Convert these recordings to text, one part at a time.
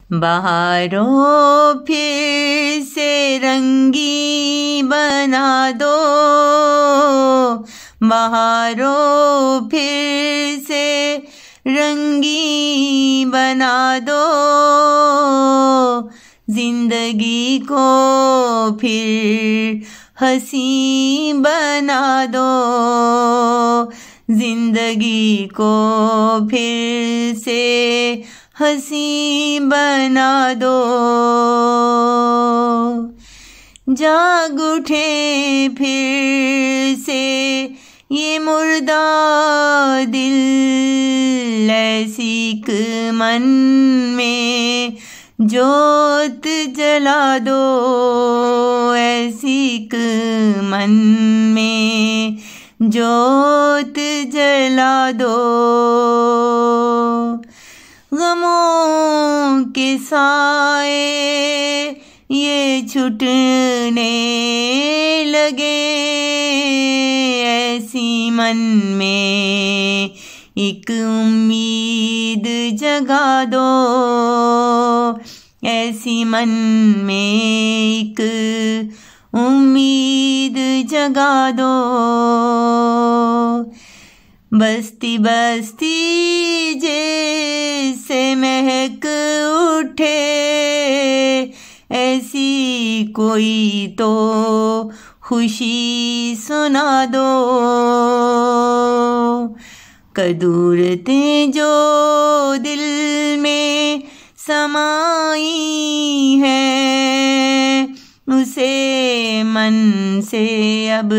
बहारों फिर से रंगी बना दो, बहारों फिर से रंगी बना दो, जिंदगी को फिर हंसी बना दो, जिंदगी को फिर से हंसी बना दो। जाग उठे फिर से ये मुर्दा दिल, ऐसी एक मन में जोत जला दो, ऐसी एक मन में जोत जला दो। गमों के साए ये छुटने लगे, ऐसी मन में एक उम्मीद जगा दो, ऐसी मन में एक उम्मीद जगा दो। बस्ती बस्ती जैसे महक उठे, ऐसी कोई तो खुशी सुना दो। कदूरतें जो दिल में समाई है, उसे मन से अब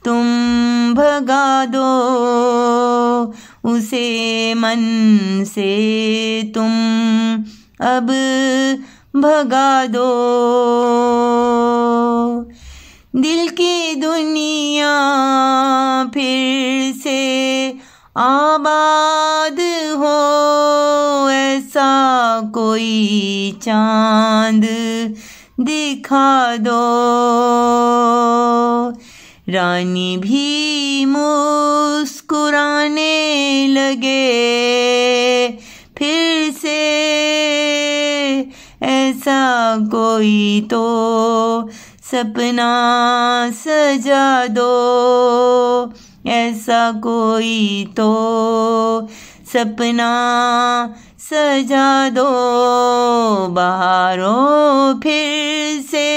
तुम भगा दो, उसे मन से तुम अब भगा दो। दिल की दुनिया फिर से आबाद हो, ऐसा कोई चांद दिखा दो। रानी भी मुस्कुराने लगे फिर से, ऐसा कोई तो सपना सजा दो, ऐसा कोई तो सपना सजा दो। बहारों फिर से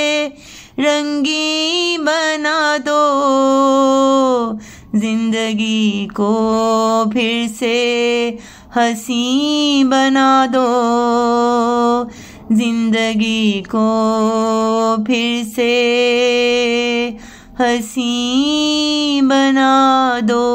रंगी बना दो, जिंदगी को फिर से हंसी बना दो, जिंदगी को फिर से हंसी बना दो।